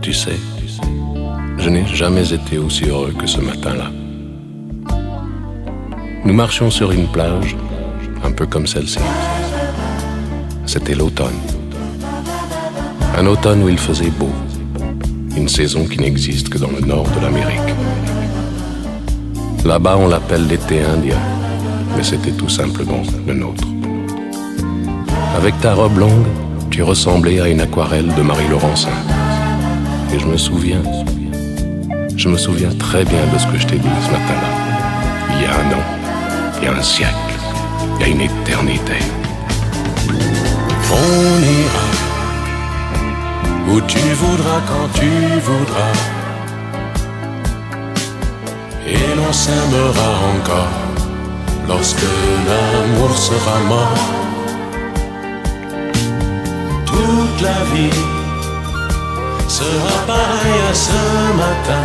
Tu sais, je n'ai jamais été aussi heureux que ce matin-là. Nous marchions sur une plage, un peu comme celle-ci. C'était l'automne. Un automne où il faisait beau. Une saison qui n'existe que dans le nord de l'Amérique. Là-bas, on l'appelle l'été indien, mais c'était tout simplement le nôtre. Avec ta robe longue, tu ressemblais à une aquarelle de Marie Laurencin. Et je me souviens très bien de ce que je t'ai dit ce matin-là. Il y a un an, il y a un siècle, il y a une éternité. On ira où tu voudras, quand tu voudras, et l'on s'aimera encore lorsque l'amour sera mort. Toute la vie sera pareille à ce matin,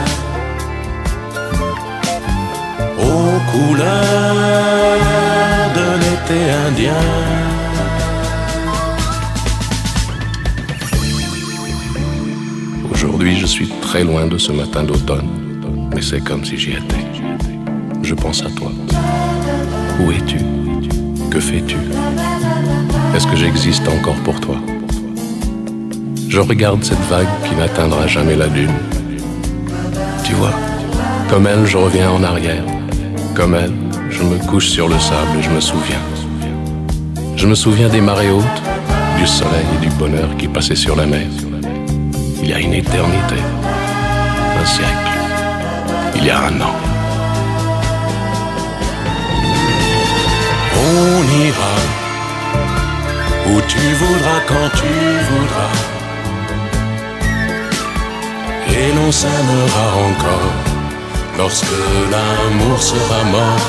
aux couleurs de l'été indien. Aujourd'hui, je suis très loin de ce matin d'automne, mais c'est comme si j'y étais. Je pense à toi. Où es-tu? Que fais-tu? Est-ce que j'existe encore pour toi? Je regarde cette vague qui n'atteindra jamais la dune. Tu vois, comme elle, je reviens en arrière. Comme elle, je me couche sur le sable et je me souviens. Je me souviens des marées hautes, du soleil et du bonheur qui passaient sur la mer. Il y a une éternité, un siècle, il y a un an. On ira où tu voudras, quand tu voudras, et l'on s'aimera encore lorsque l'amour sera mort.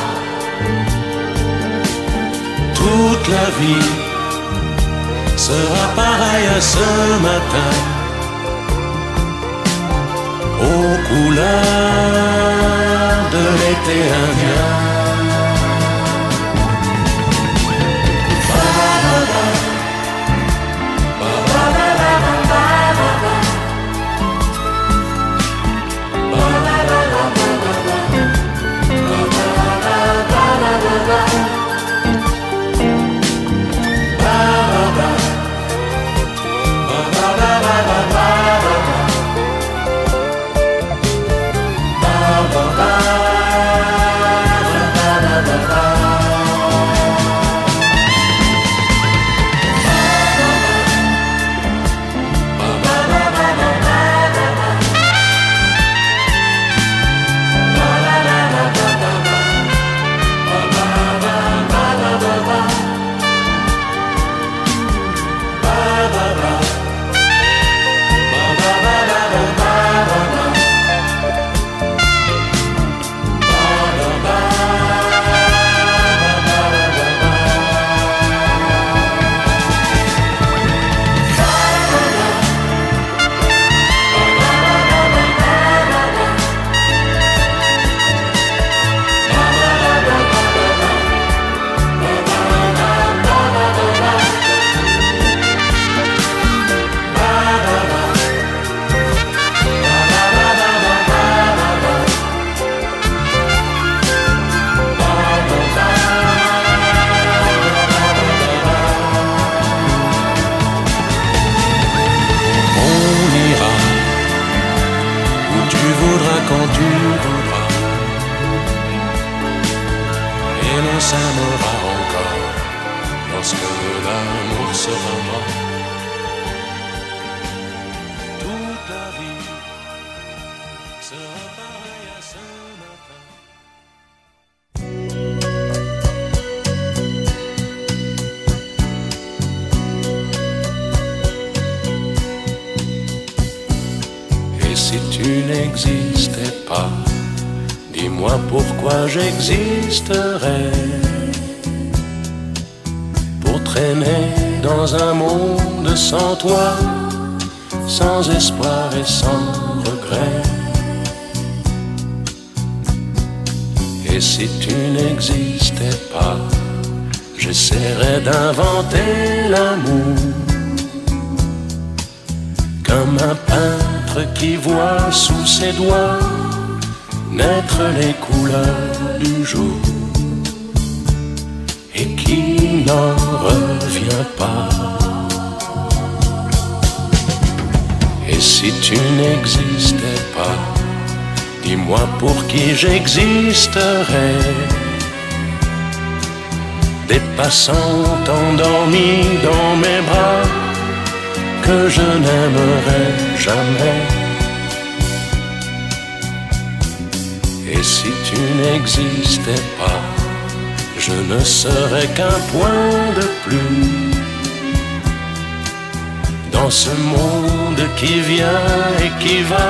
Toute la vie sera pareille à ce matin, aux couleurs de l'été indien. Quand tu voudras, et l'on s'aimera encore lorsque l'amour sera mort. Toute la vie sera pareille à ce matin. Et si tu n'existais pas, dis-moi pourquoi j'existerais. Pour traîner dans un monde sans toi, sans espoir et sans regret. Et si tu n'existais pas, j'essaierai d'inventer l'amour comme un peintre qui voit sous ses doigts naître les couleurs du jour et qui n'en revient pas. Et si tu n'existais pas, dis-moi pour qui j'existerais. Des passants endormis dans mes bras que je n'aimerais jamais. Et si tu n'existais pas, je ne serais qu'un point de plus dans ce monde qui vient et qui va.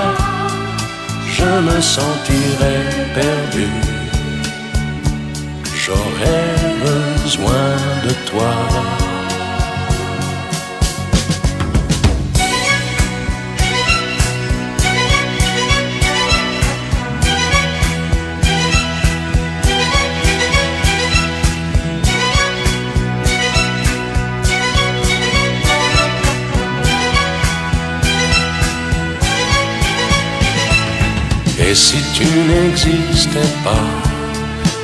Je me sentirais perdu. J'aurais besoin de toi. Et si tu n'existais pas,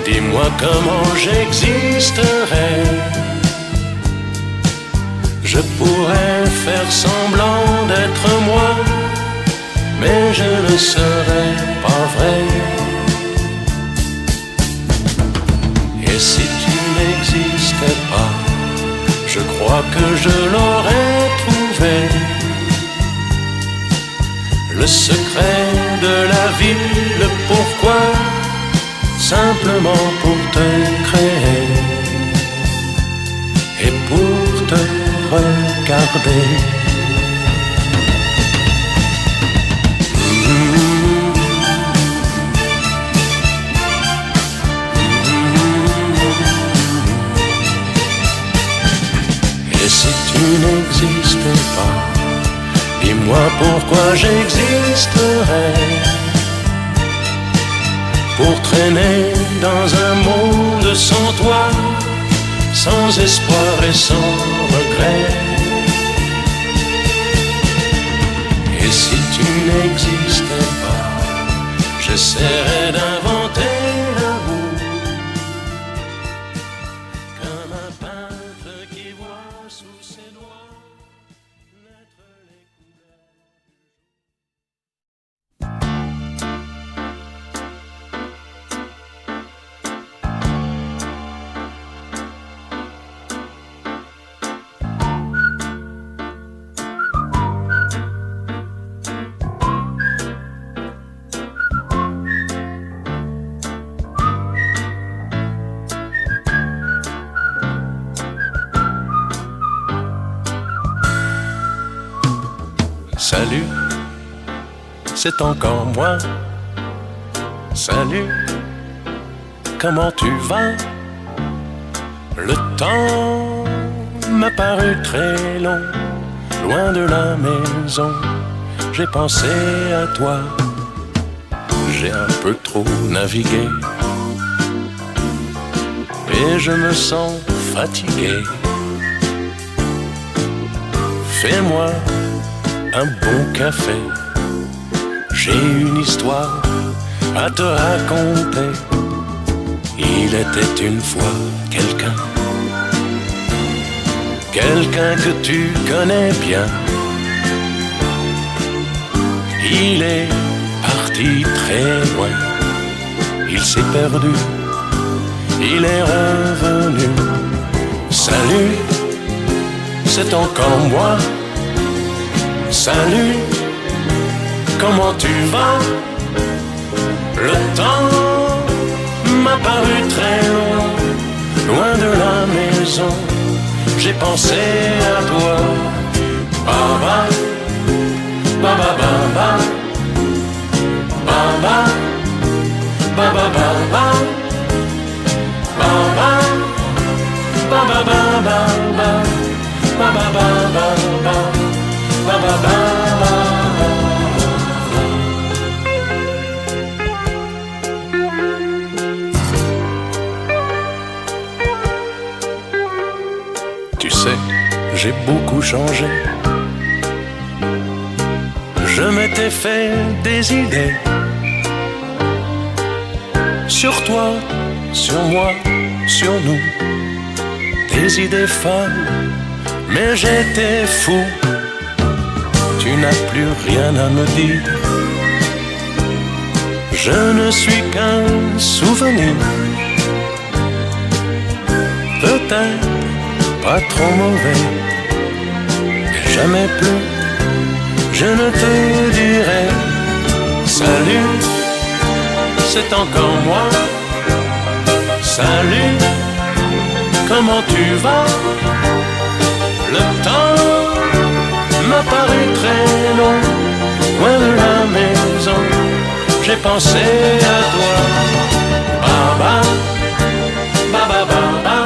dis-moi comment j'existerais. Je pourrais faire semblant d'être moi, mais je ne serais pas vrai. Et si tu n'existais pas, je crois que je l'aurais trouvé. Le secret de la vie, le pourquoi, simplement pour te créer et pour te regarder. Et si tu n'existais pas, dis-moi pourquoi j'existerais. Pour traîner dans un monde sans toi, sans espoir et sans regret. Et si tu n'existais pas, j'essaierais d'inventer l'amour comme un peintre qui voit sous ses doigts naître les couleurs. Salut, c'est encore moi. Salut, comment tu vas? Le temps m'a paru très long, loin de la maison. J'ai pensé à toi, j'ai un peu trop navigué et je me sens fatigué. Fais-moi un bon café, j'ai une histoire à te raconter. Il était une fois quelqu'un que tu connais bien. Il est parti très loin, il s'est perdu, il est revenu. Salut, c'est encore moi. Salut, comment tu vas? Le temps m'a paru très long, loin de la maison. J'ai pensé à toi. Baba, baba, baba, baba, baba, baba, baba, baba, baba, baba, baba. Ba ba ba ba. j'ai beaucoup changé. Je m'étais fait des idées sur toi, sur moi, sur nous. Des idées folles, mais j'étais fou. Tu n'as plus rien à me dire. Je ne suis qu'un souvenir. Peut-être pas trop mauvais. Et jamais plus je ne te dirai salut, c'est encore moi. Salut, comment tu vas? Le temps m'a paru très long. Loin de la maison, j'ai pensé à toi. Baba, baba, baba.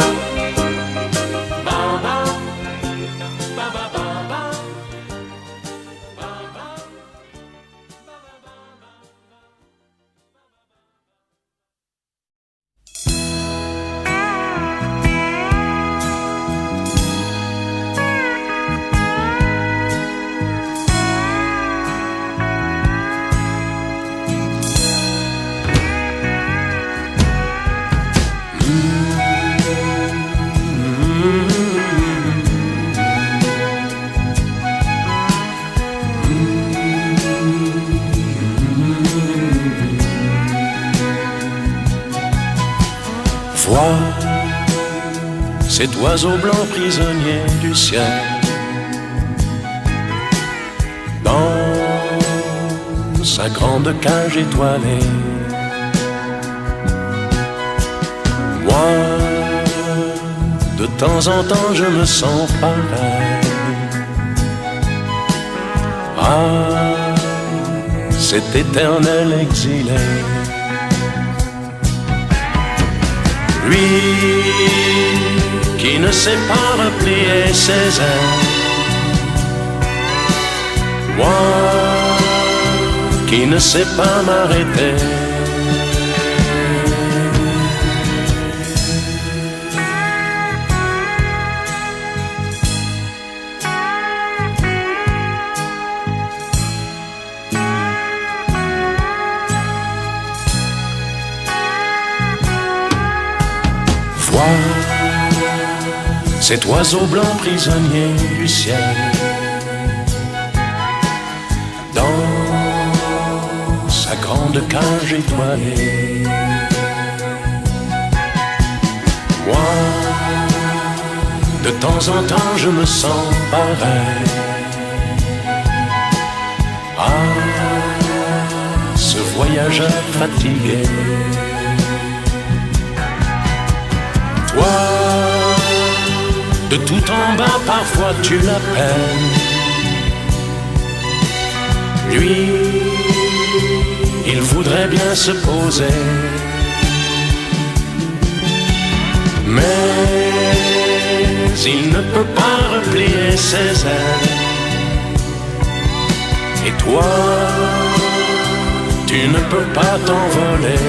Vois cet oiseau blanc prisonnier du ciel dans sa grande cage étoilée. Moi, de temps en temps, je me sens pareil. Ah, cet éternel exilé. Lui qui ne sait pas replier ses ailes. Moi qui ne sais pas m'arrêter. Cet oiseau blanc prisonnier du ciel dans sa grande cage étoilée. Moi, de temps en temps, je me sens pareil. Ah, ce voyageur fatigué. Toi, de tout en bas, parfois tu l'appelles. Lui, il voudrait bien se poser. Mais il ne peut pas replier ses ailes. Et toi, tu ne peux pas t'envoler.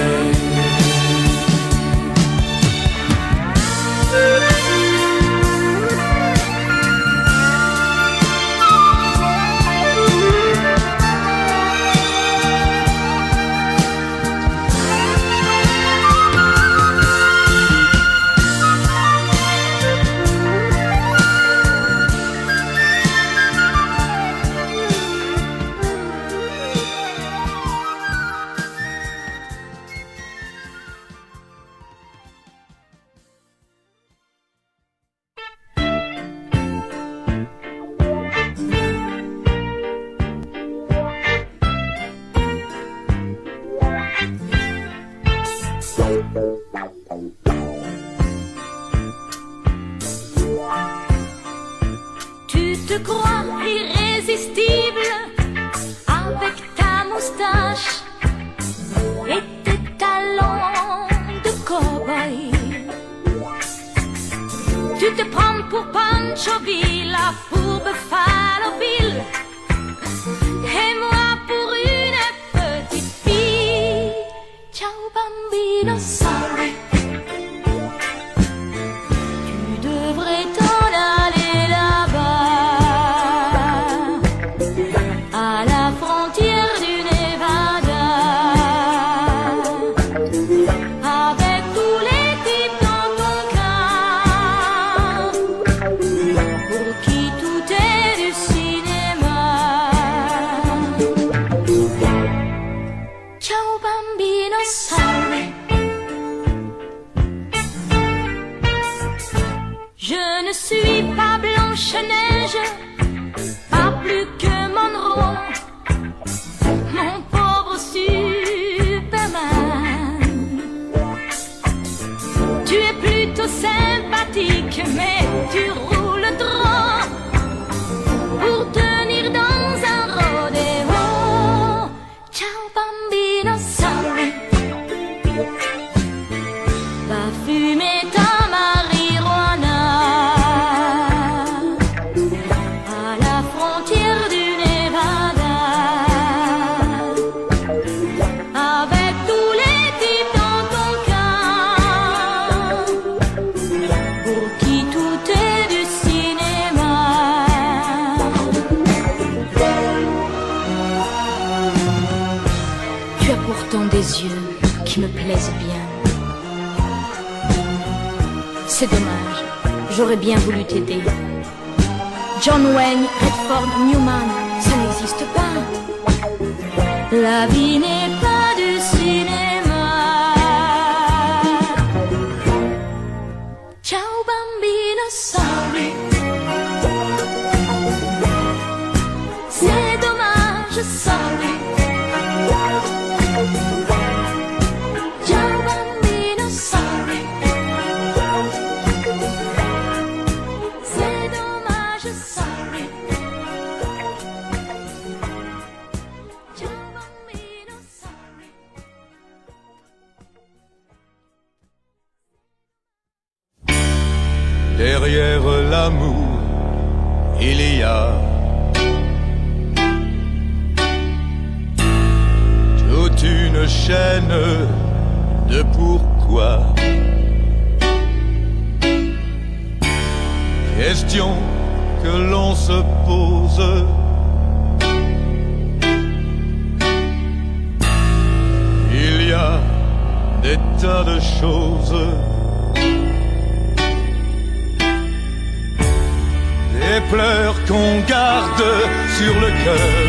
Tu te crois irrésistible avec ta moustache et tes talons de cow-boy. Tu te prends pour Pancho Villa, pour Buffalo Bill, et moi pour une petite fille. Ciao bambino, sorry. Tu devrais t'en aller là-bas. élastique, mais tu roules trop pour tenir dans un rodéo. Ciao bambino, sorry. Va fumer ta marijuana à la frontière du Nevada, avec tous les types dans ton cas, pour qui tout est du cinéma. Tu as pourtant des yeux qui me plaisent bien. C'est dommage, j'aurais bien voulu t'aider. John Wayne, Redford, Newman, ça n'existe pas. La vie n'est pas du cinéma. Ciao bambino, sorry. C'est dommage, sorry. Ciao bambino, sorry. C'est dommage, sorry. Ciao bambino, sorry. Derrière l'amour, il y a toute une chaîne de pourquoi. Question que l'on se pose. Il y a des tas de choses, des pleurs qu'on garde sur le cœur,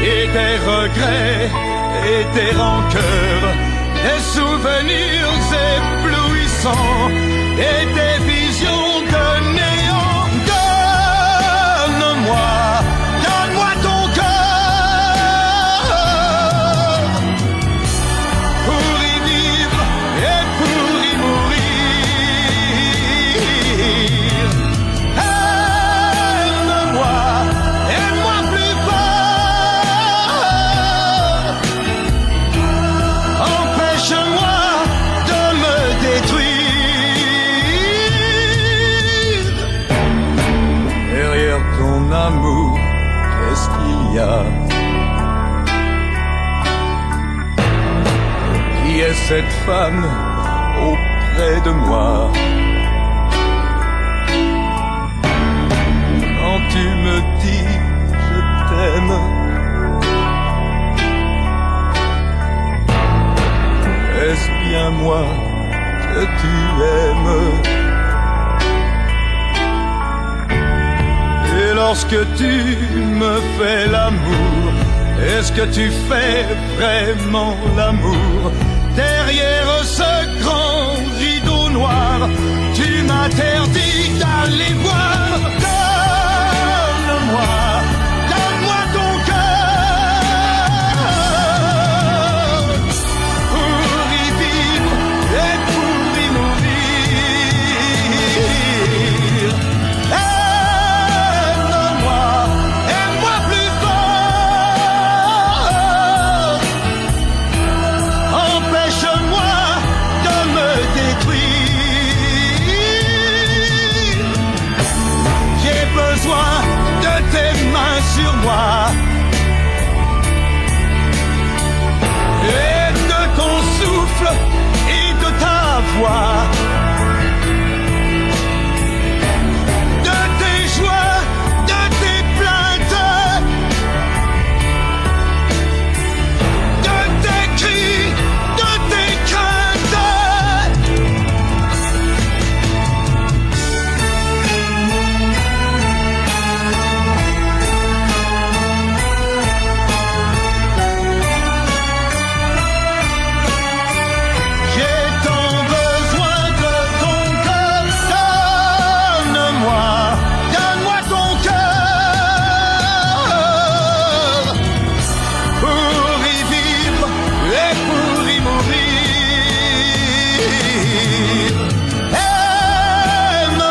et des regrets et des rancœurs, des souvenirs éblouissants et des visions de néant. Donne-moi, donne-moi ton cœur pour y vivre et pour y mourir. Aime-moi, aime-moi plus fort. Empêche-moi de me détruire. Derrière ton amour, qu'est-ce qu'il y a? Qui est cette femme auprès de moi? Quand tu me dis je t'aime, est-ce bien moi que tu aimes? Et lorsque tu me fais l'amour, est-ce que tu fais vraiment l'amour? Derrière ce grand rideau noir, tu m'interdis d'aller voir. Donne-moi, donne-moi ton cœur pour y vivre et pour y mourir. Aime-moi, aime-moi plus fort. Empêche-moi de me détruire. J'ai besoin de tes mains sur moi et de ton souffle et de ta voix, de tes joies, de tes plaintes, de tes cris, de tes craintes. J'ai tant besoin de ton cœur. Donne-moi, donne-moi ton cœur pour y vivre et pour y mourir. Aime-moi,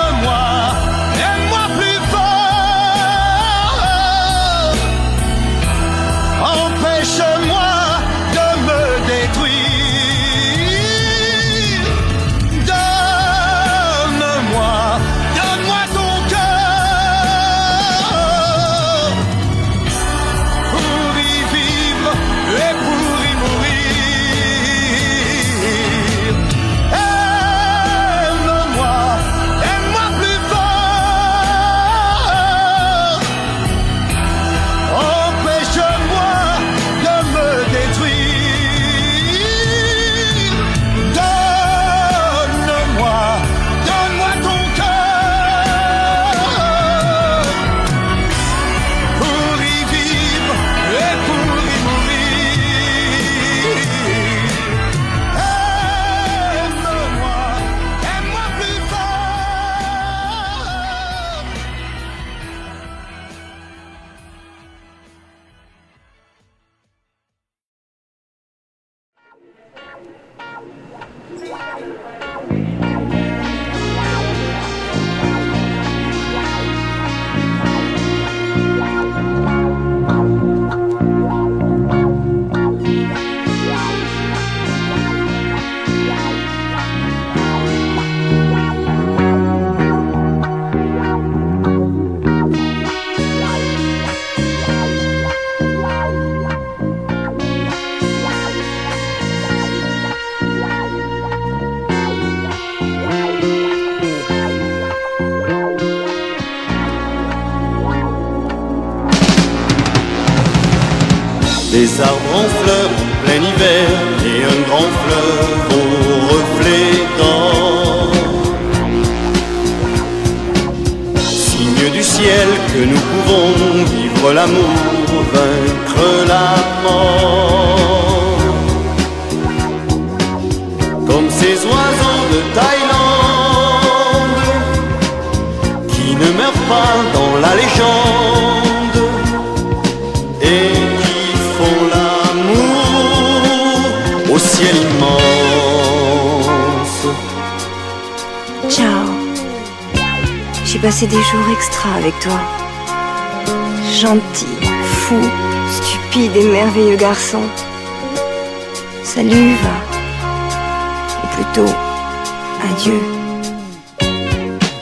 arbres en fleurs en plein hiver et un grand fleuve aux reflets d'or. Signe du ciel que nous pouvons vivre l'amour, vaincre la mort. Comme ces oiseaux de Thaïlande qui ne meurent pas dans la légende et qui font l'amour au ciel immense. Ciao. J'ai passé des jours extra avec toi. Gentil, fou, stupide et merveilleux garçon. Salut, va. Ou plutôt, adieu.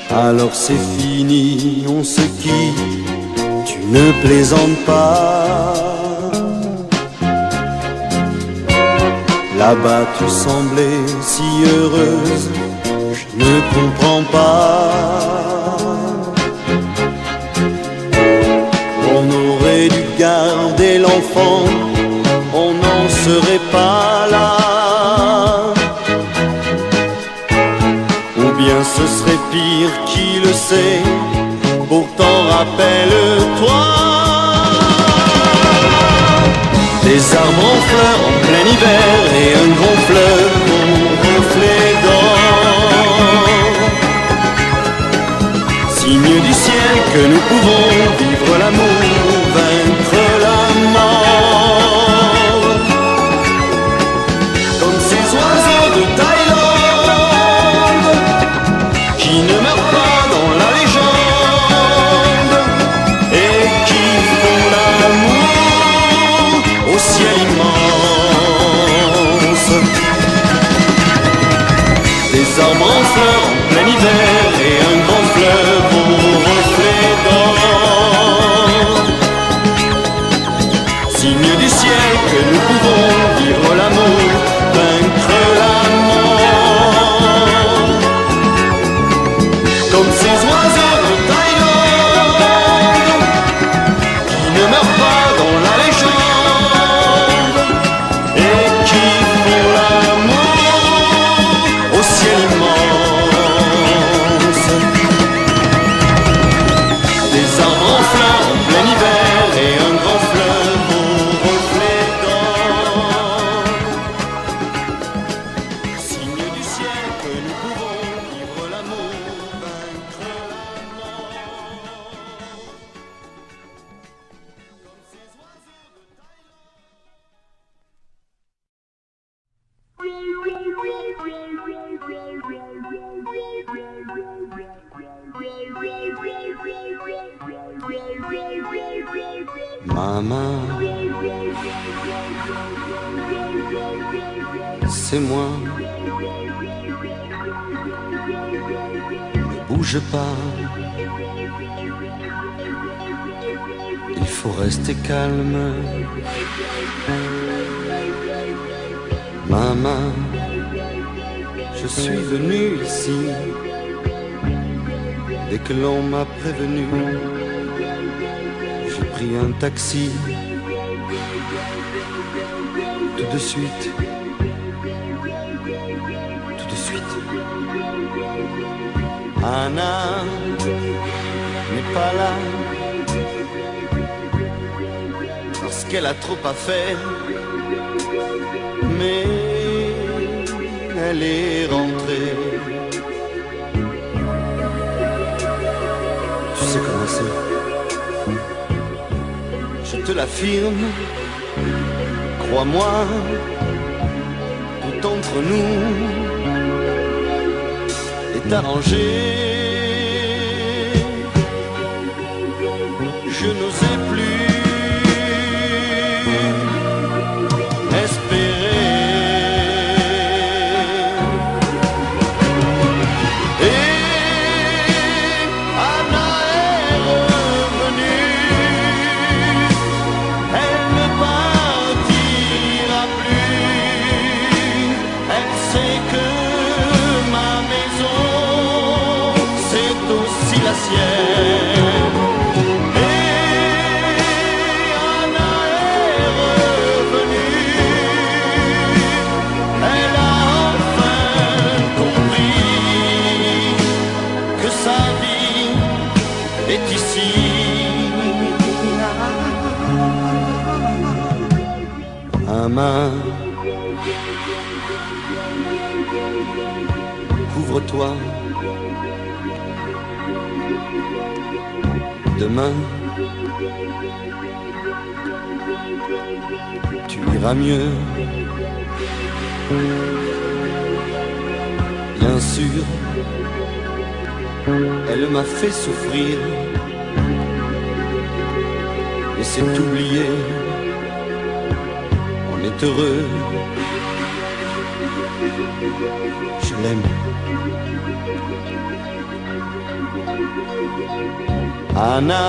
Alors c'est fini, on se quitte, tu ne plaisantes pas. Là-bas tu semblais si heureuse, je ne comprends pas. On aurait dû garder l'enfant, on n'en serait pas là. Ou bien ce serait pire, qui le sait, pourtant rappelle-toi. Des arbres en fleurs en plein hiver et un grand fleuve aux reflets d'or. Signe du ciel que nous pouvons vivre l'amour, vaincre la mort. Comme ces oiseaux de Thaïlande qui ne meurent pas dans la légende et qui font l'amour au ciel immense. Des arbres en fleurs en plein hiver et un grand fleuve aux reflets d'or. Signe du ciel que nous pouvons vivre l'amour, vaincre la mort. Comme ces oiseaux de Thaïlande qui ne meurent pas dans la légende et qui font l'amour au ciel immense. Des arbres en fleurs en plein hiver et un grand fleuve aux reflets d'or. Signe du ciel que nous pouvons vivre l'amour, vaincre la mort. Comme ces oiseaux de Maman, c'est moi. Ne bouge pas. Il faut rester calme. Maman, je suis venu ici dès que l'on m'a prévenu. J'ai pris un taxi tout de suite. Tout de suite. Anna n'est pas là parce qu'elle a trop à faire. Mais elle est rentrée. Tu sais comment c'est. Je te l'affirme, crois-moi, tout entre nous est arrangé. Je n'osais plus espérer. ciel. Et ma main. Couvre-toi. Demain, tu iras mieux. Bien sûr, elle m'a fait souffrir, mais c'est oublié. On est heureux. Je l'aime. Anna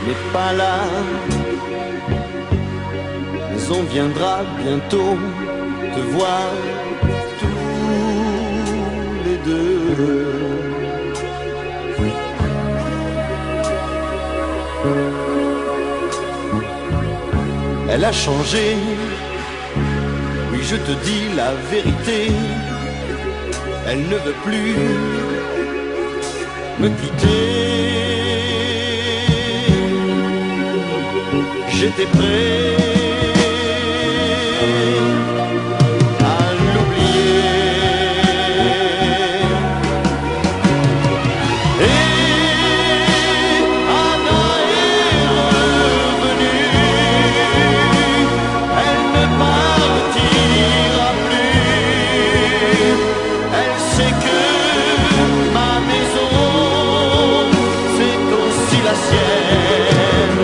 n'est pas là, mais on viendra bientôt te voir tous les deux. Elle a changé, oui je te dis la vérité, elle ne veut plus me quitter. J'étais prêt à l'oublier. Et Anna est revenue, elle ne partira plus. Elle sait que ma maison la sienne.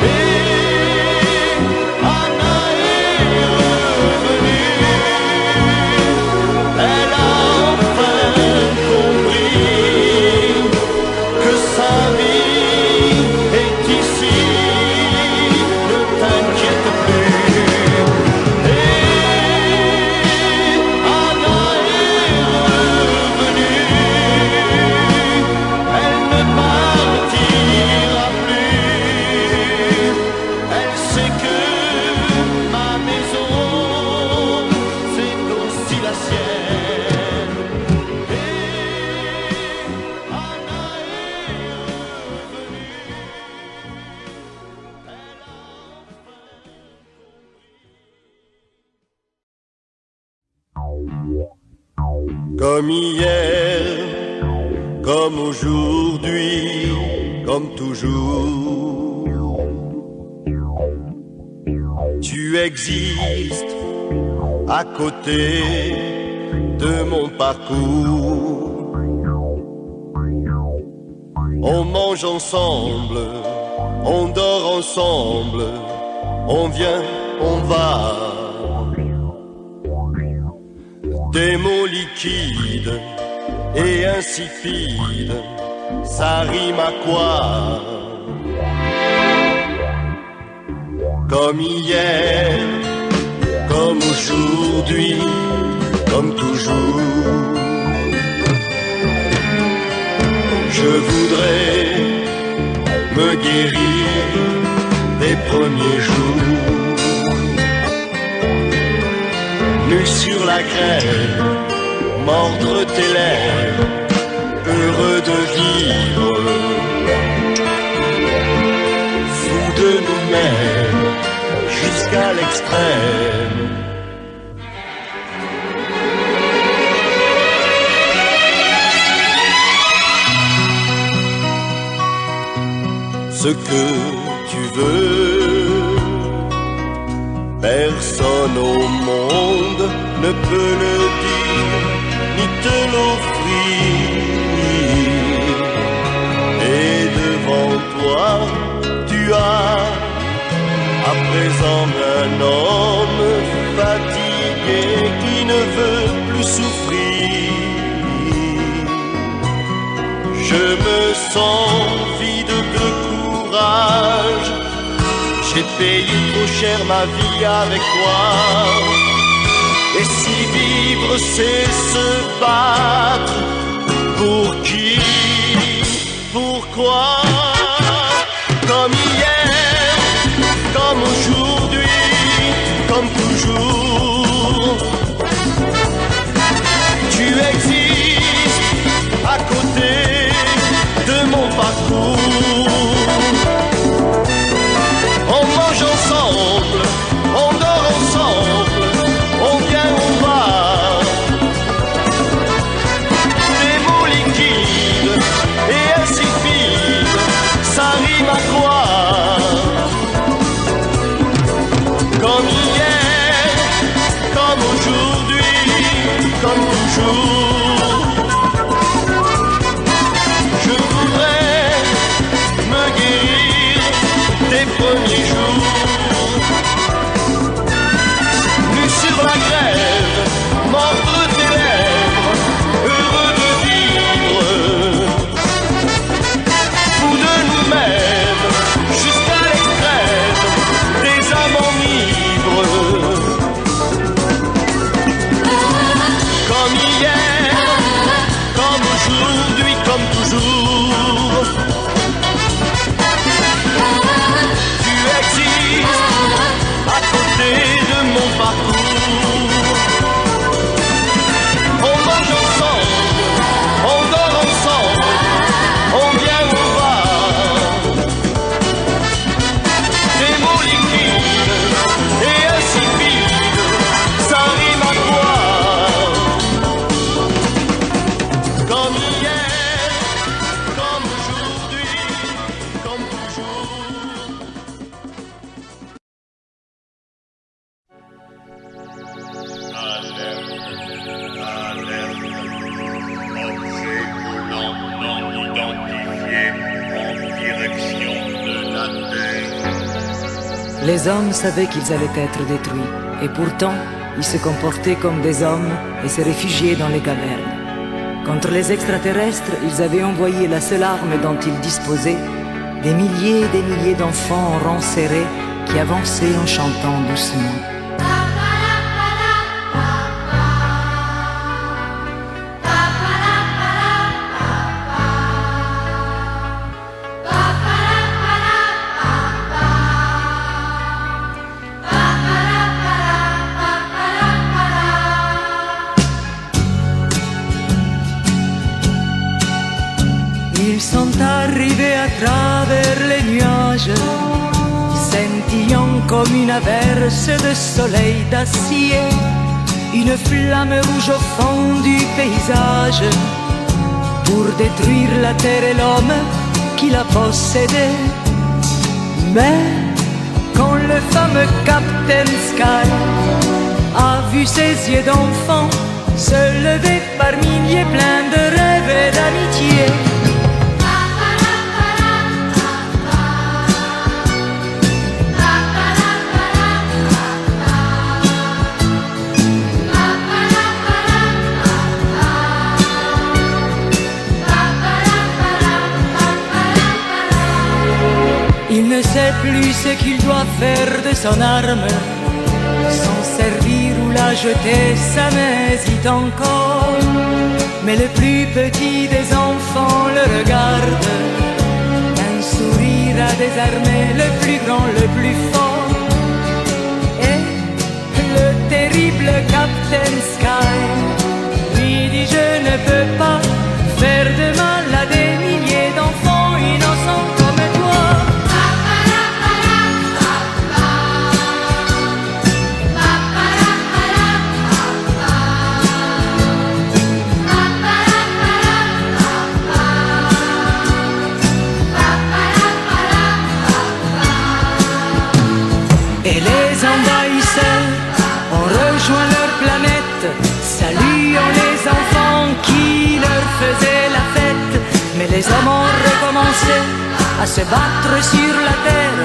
Et Anna est revenue, elle a enfin compris que sa vie est ici, ne t'inquiète plus. Et Anna est revenue, elle ne partira plus. Elle sait que ma maison, c'est aussi la sienne. Et Anna est revenue. Comme hier, comme aujourd'hui, comme toujours, tu existes à côté de mon parcours. On mange ensemble, on dort ensemble, on vient, on va. Des mots liquides et insipides, ça rime à quoi? Comme hier, comme aujourd'hui, comme toujours. Je voudrais me guérir des premiers jours. Nu sur la grève, mordre tes lèvres, heureux de vivre, fou de nous-mêmes, jusqu'à l'extrême. Ce que tu veux, personne au monde ne peut le dire, ni te l'offrir. Et devant toi, tu as à présent un homme fatigué qui ne veut plus souffrir. Je me sens vide de courage, j'ai payé trop cher ma vie avec toi. Et si vivre c'est se battre, pour qui, pourquoi? Comme hier, comme aujourd'hui, comme toujours, tu existes à côté de mon parcours. On mange ensemble, hier, comme aujourd'hui, comme toujours. Tu existes à côté de mon parcours. On mange ensemble, on dort ensemble, on vient, on va. Des mots liquides et insipides, ça rime à quoi? Comme hier, comme aujourd'hui, comme toujours. Objet volant non identifié en direction de la Terre. Les hommes savaient qu'ils allaient être détruits, et pourtant, ils se comportaient comme des hommes et se réfugiaient dans les cavernes. Contre les extraterrestres, ils avaient envoyé la seule arme dont ils disposaient, des milliers et des milliers d'enfants en rang serré qui avançaient en chantant doucement. Ils sont arrivés à travers les nuages, scintillant comme une averse de soleil d'acier, une flamme rouge au fond du paysage, pour détruire la terre et l'homme qui la possédait. Mais quand le fameux Captain Sky a vu ses yeux d'enfant se lever par milliers pleins de rêves et d'amitié, il ne sait plus ce qu'il doit faire de son arme, s'en servir ou la jeter, ça n'hésite encore. Mais le plus petit des enfants le regarde, un sourire à désarmer le plus grand, le plus fort. Et le terrible Captain Sky lui dit: je ne peux pas faire de mal à des milliers d'enfants innocents comme toi. Et les envahisseurs ont rejoint leur planète, saluant les enfants qui leur faisaient la fête. Mais les hommes ont recommencé à se battre sur la terre.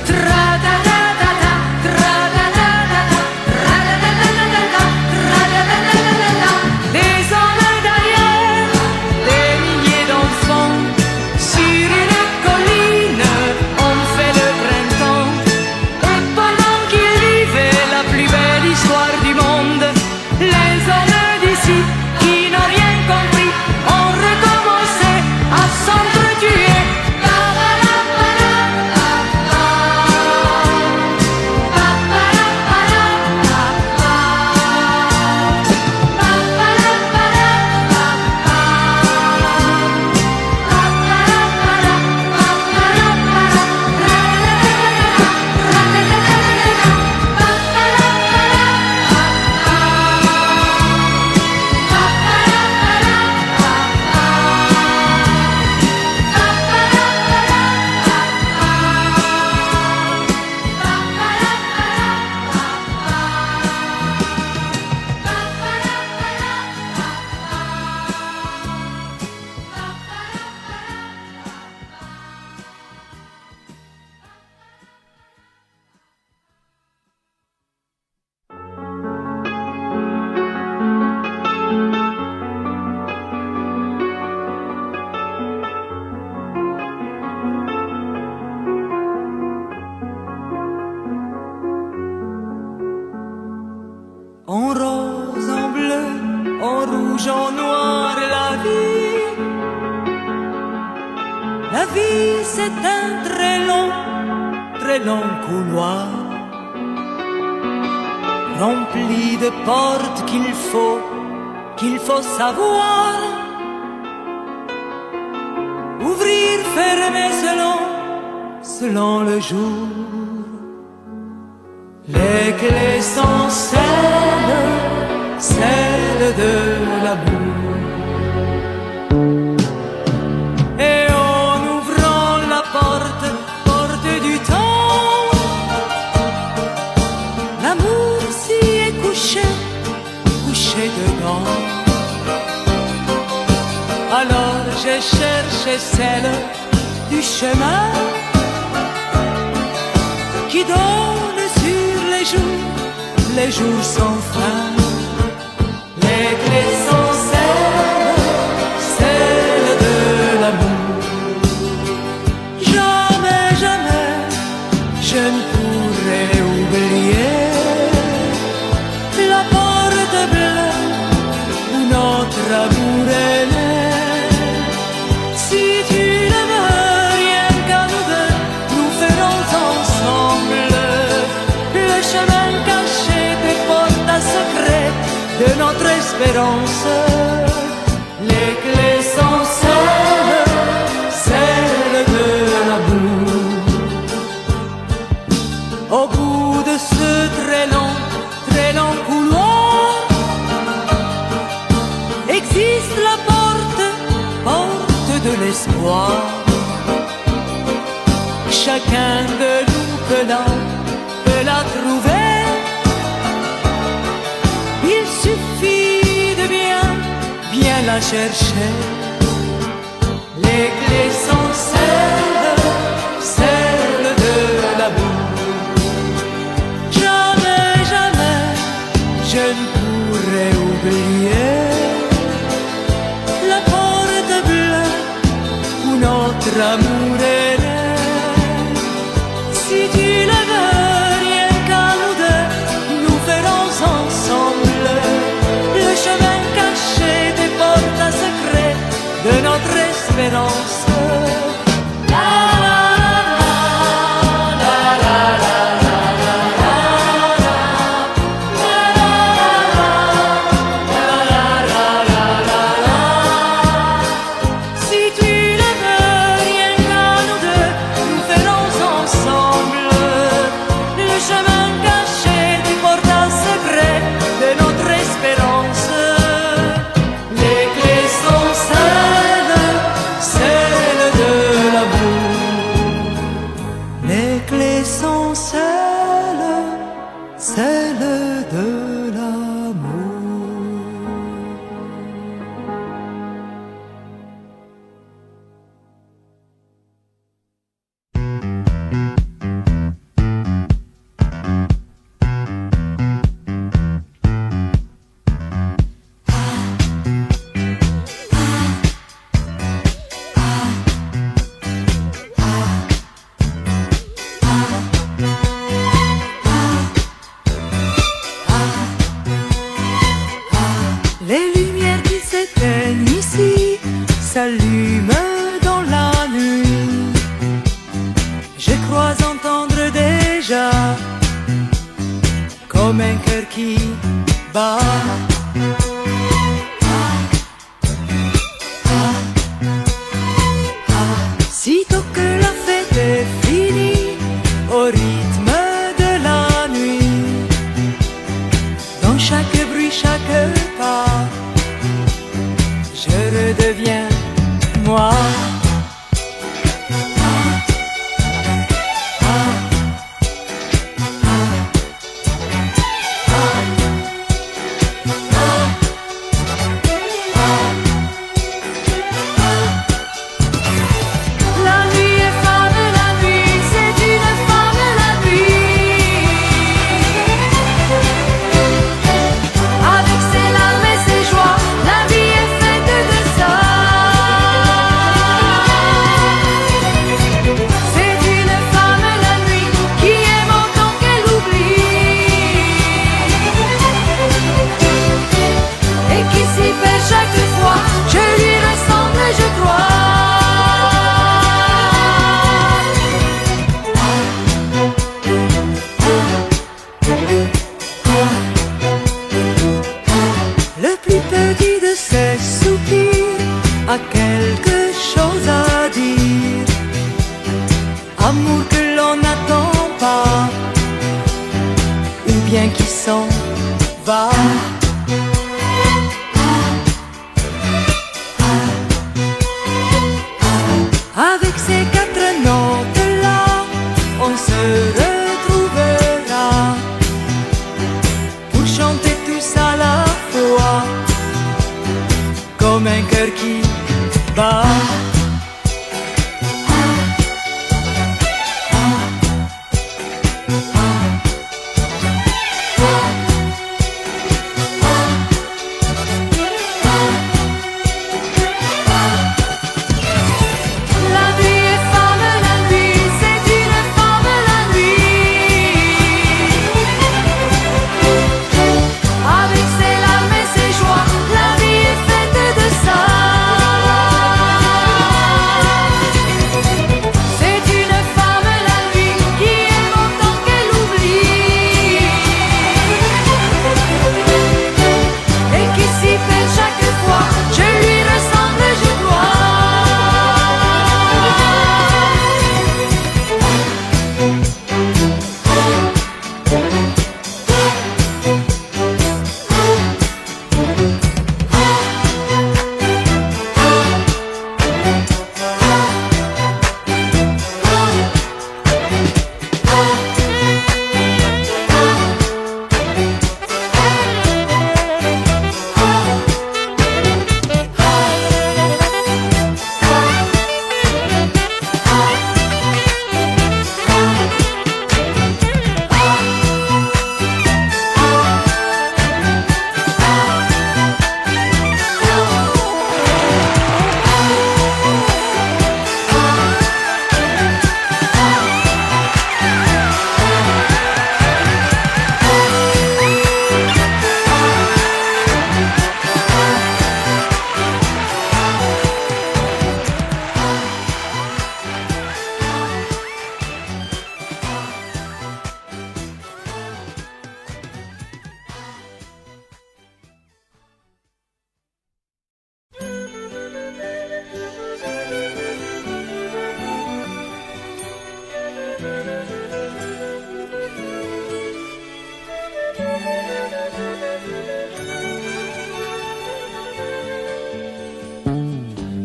Tra-ta-ta-ta-ta, tra-ta-ta-ta-ta, tra-ta-ta-ta-ta, tra-ta-ta-ta-ta. Des hommes derrière, des milliers d'enfants, sur une colline, ont fait le printemps. Et pendant qu'ils vivaient la plus belle histoire du monde, les hommes d'ici, qui n'ont rien compris, ont recommencé à s'entretuer. rouge, en noir la vie. La vie c'est un très long couloir, rempli de portes qu'il faut savoir ouvrir, fermer selon le jour. Les clés sont celles de l'amour. Et en ouvrant la porte du temps, l'amour s'y est couché dedans. Alors j'ai cherché celle du chemin qui donne sur les jours sans fin. Les clés sont celles de l'amour. Jamais je ne pourrai oublier la porte bleue où notre amour est né. Si tu ne veux rien qu'à nous deux, nous ferons ensemble le chemin caché des portes à secret de notre espérance. Les clés sont celles de l'amour. Au bout de ce très long couloir existe la porte de l'espoir. Chacun de nous peut la trouver. Il suffit de bien la chercher. Les clés sont celles de l'amour. Jamais je ne pourrai oublier la porte bleue où notre amour est né. Si tu le veux, rien qu'à nous deux, nous ferons ensemble le chemin caché des portes à secret de notre espérance. Comme un cœur qui bat. Sitôt que la fête est finie, au rythme de la nuit, dans chaque bruit, chaque pas, je redeviens moi. Avec ses larmes et ses joies, la vie est faite de ça. comme un cœur qui bat.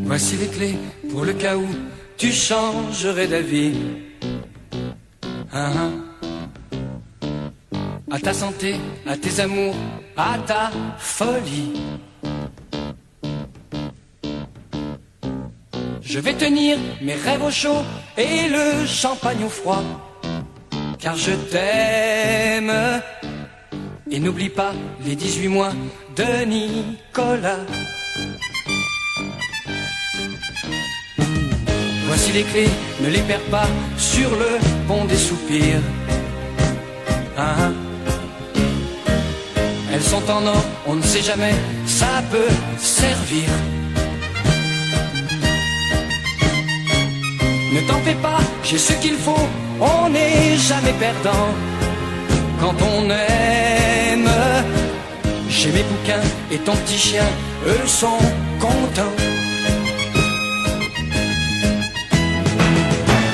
Voici les clés pour le cas où tu changerais d'avis. À ta santé, à tes amours, à ta folie. Je vais tenir mes rêves au chaud et le champagne au froid, car je t'aime. Et n'oublie pas les 18 mois de Nicolas. Voici les clés, ne les perds pas sur le pont des soupirs. Elles sont en or, on ne sait jamais, ça peut servir. Ne t'en fais pas, j'ai ce qu'il faut, on n'est jamais perdant quand on aime. J'ai mes bouquins et ton petit chien, eux sont contents.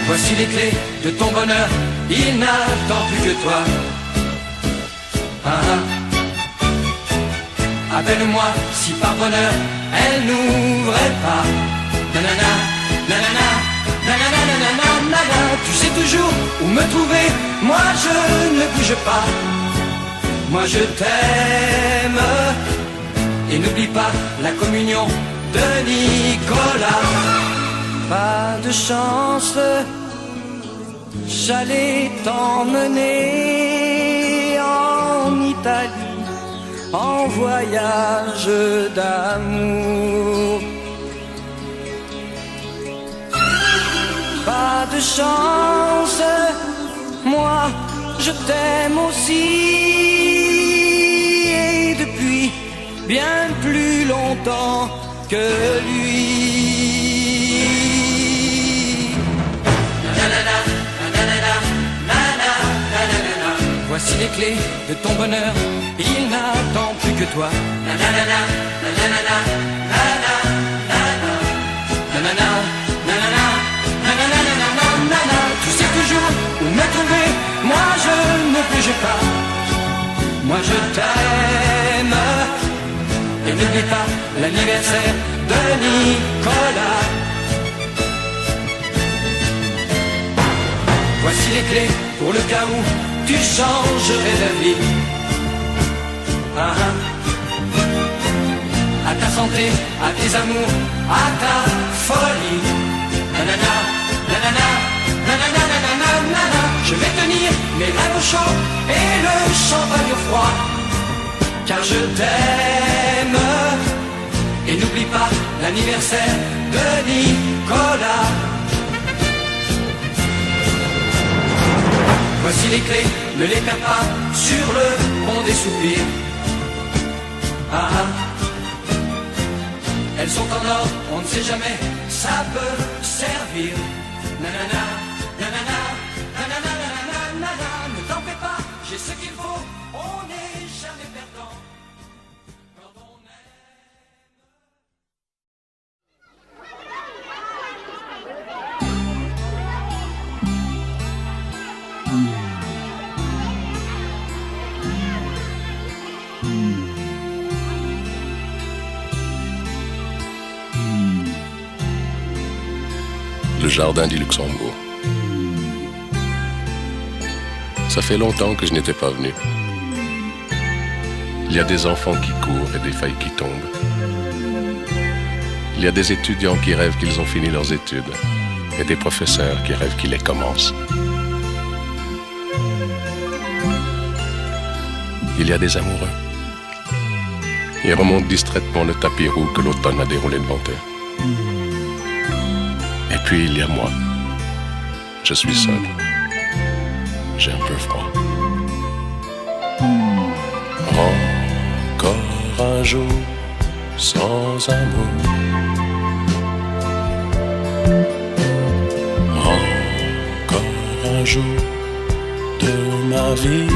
Voici les clés de ton bonheur, il n'attend plus que toi. Appelle-moi si par bonheur elle n'ouvrait pas. Nanana, nanana, nanana, nanana, nanana. Tu sais toujours où me trouver, moi je ne bouge pas. Moi je t'aime. Et n'oublie pas la communion de Nicolas. Pas de chance, j'allais t'emmener en Italie, en voyage d'amour. Pas de chance, moi je t'aime aussi, et depuis bien plus longtemps que lui. Voici les clés de ton bonheur, il n'attend plus que toi. Nanana, nanana, nanana, nanana, nanana, nanana, nanana, nanana. Tu sais toujours où me trouver, moi je ne bouge pas. Moi je t'aime. Et n'oublie pas l'anniversaire de Nicolas. Voici les clés pour le cas où tu changerais d'avis. À ta santé, à tes amours, à ta folie. Nanana, nanana, nanana, nanana, nanana. Je vais tenir mes rêves au chaud et le champagne au froid, car je t'aime. Et n'oublie pas l'anniversaire de Nicolas. Voici les clés, ne les perds pas sur le pont des soupirs. Ah ah. Elles sont en or, on ne sait jamais, ça peut servir. Nanana, nanana, nanana, nanana, nanana. Ne t'en fais pas, j'ai ce qu'il faut, on n'est jamais perdant. Quand on Le jardin du Luxembourg. Ça fait longtemps que je n'étais pas venu. Il y a des enfants qui courent et des feuilles qui tombent. Il y a des étudiants qui rêvent qu'ils ont fini leurs études et des professeurs qui rêvent qu'ils les commencent. Il y a des amoureux. Ils remontent distraitement le tapis roux que l'automne a déroulé devant eux. Et puis il y a moi. Je suis seul. J'ai un peu froid. Encore un jour sans amour. Encore un jour de ma vie.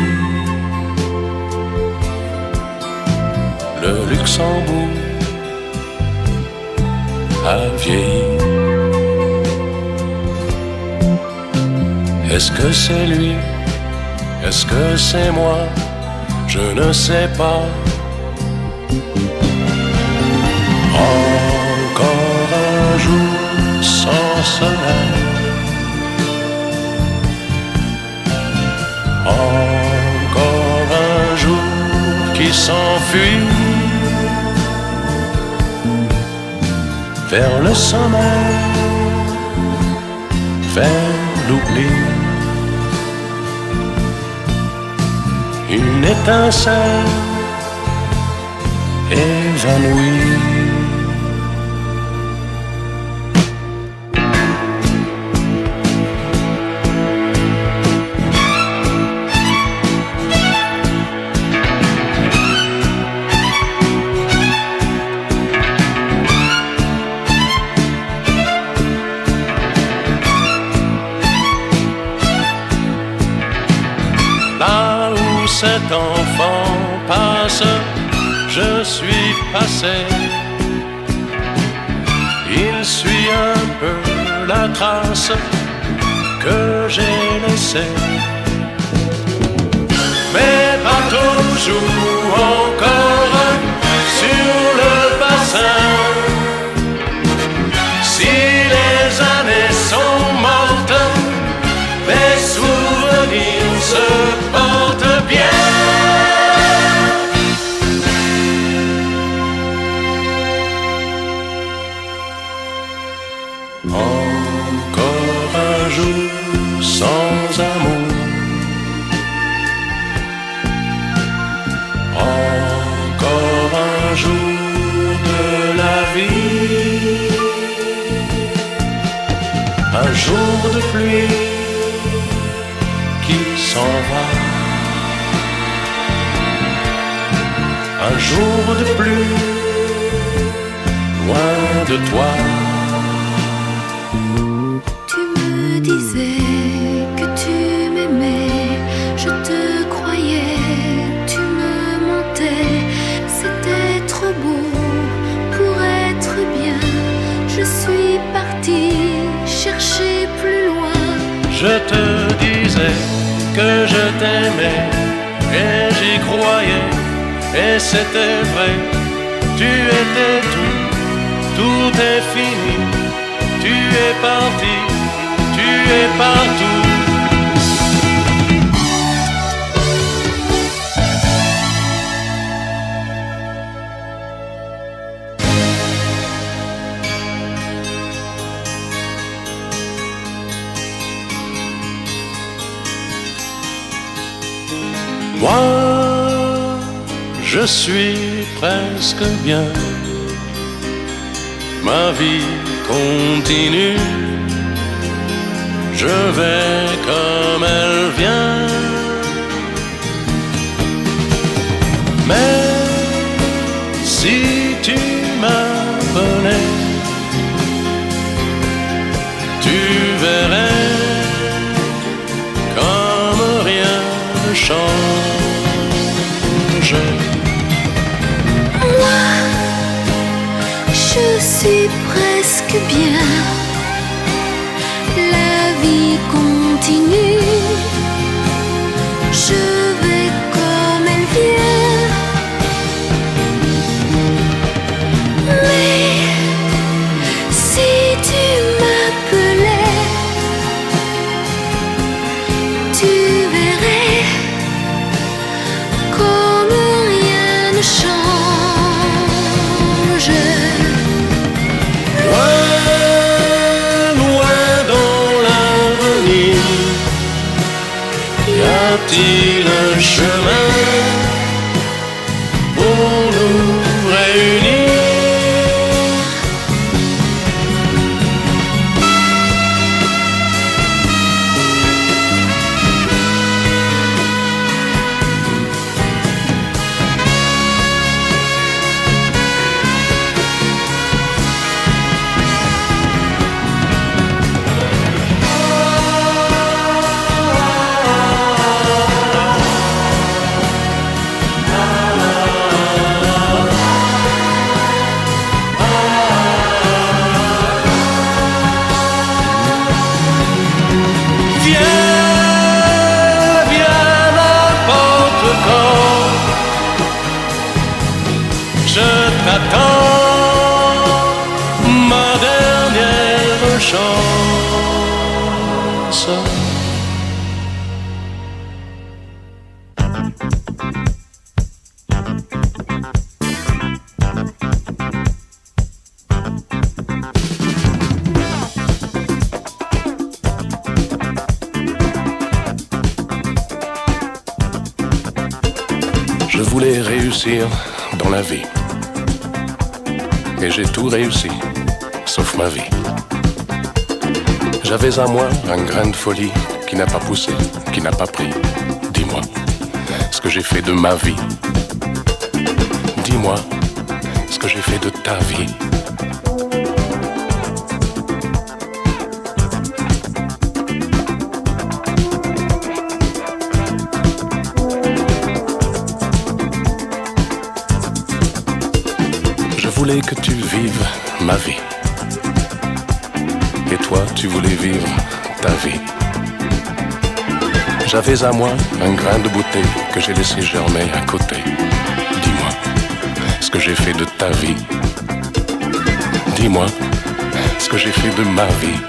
Le Luxembourg a vieilli. Est-ce que c'est lui? Est-ce que c'est moi? Je ne sais pas. Encore un jour sans soleil. Encore un jour qui s'enfuit vers le sommeil, vers l'oubli. Une étincelle évanouie. Cet enfant passe, je suis passé. Il suit un peu la trace que j'ai laissée. Mais pas toujours encore sur le bassin. Si les années sont mortes, les souvenirs se portent bien. Encore un jour sans amour. Encore un jour de la vie. Un jour de pluie qui s'en va. Un jour de pluie loin de toi. Tu me disais que tu m'aimais, je te croyais, tu me mentais. C'était trop beau pour être bien. Je suis partie chercher plus loin. Je te disais que je t'aimais et j'y croyais. Et c'était vrai, tu étais tout est fini. Tu es parti, tu es partout. Moi, je suis presque bien. Ma vie continue. Je vais comme elle vient. Mais si tu m'appelais, tu verrais comme rien ne change. Moi, je suis presque bien. La vie continue. Je vais comme elle vient. Mais si tu m'appelais, tu verrais comme rien ne change. Loin, loin dans l'avenir, y a-t-il un chemin pour nous réunir? Je t'attends, ma dernière chance. Je voulais réussir dans la vie. Et j'ai tout réussi, sauf ma vie. J'avais à moi un grain de folie qui n'a pas poussé, qui n'a pas pris. Dis-moi ce que j'ai fait de ma vie. Dis-moi ce que j'ai fait de ta vie. Je voulais que tu vives ma vie. Et toi, tu voulais vivre ta vie. J'avais à moi un grain de beauté que j'ai laissé germer à côté. Dis-moi ce que j'ai fait de ta vie. Dis-moi ce que j'ai fait de ma vie.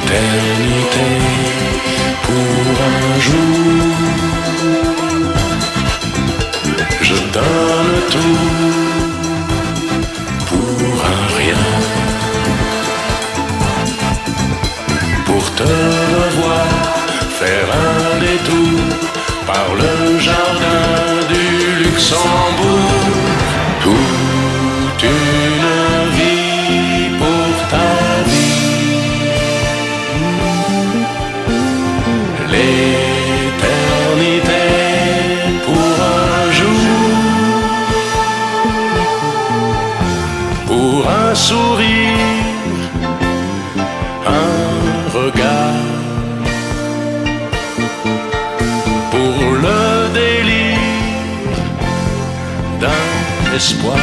L'éternité pour un jour. par le jardin du Luxembourg. Toute une vie pour ta vie, l'éternité pour un jour, pour un sourire, un regard, pour le délire d'un espoir.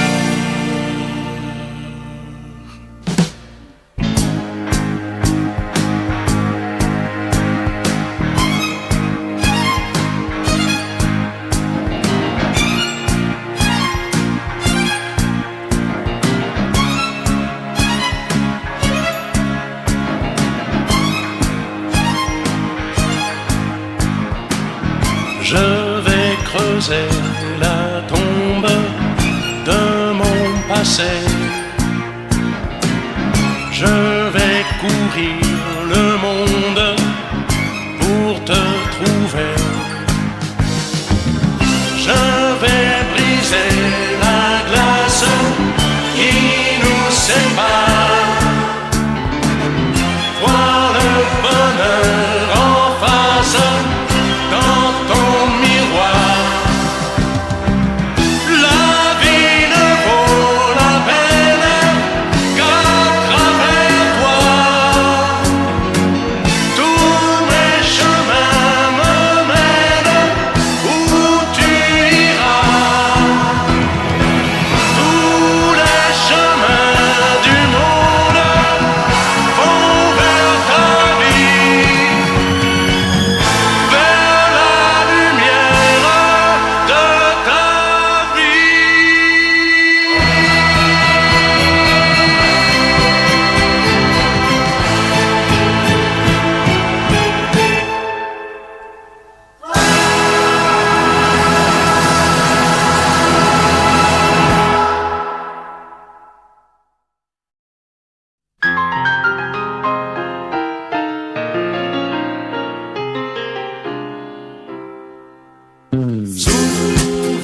Je vais creuser la tombe de mon passé. Je vais courir le monde pour te trouver. Je vais briser la glace qui nous sépare. Voir le bonheur en face dans ton miroir. La vie ne vaut la peine qu'à travers toi. Tous mes chemins me mènent où tu iras. Tous les chemins du monde vont vers ta vie, vers la lumière de ta vie.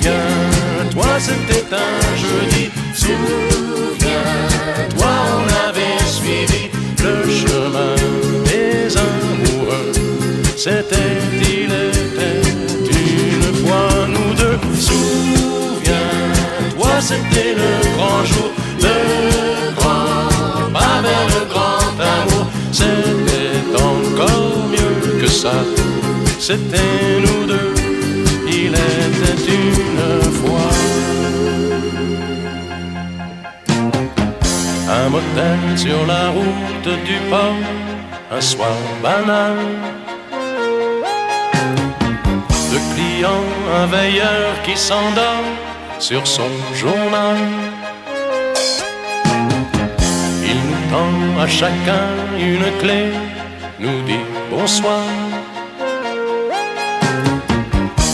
Souviens-toi, c'était un jeudi. Souviens-toi, on avait suivi le chemin des amoureux. C'était, il était une fois nous deux. Souviens-toi, c'était le grand jour, le grand pas vers le grand amour. C'était encore mieux que ça. C'était nous deux. Il était une fois un motel sur la route du port, un soir banal. Le client, un veilleur qui s'endort sur son journal. Il nous tend à chacun une clé, nous dit bonsoir.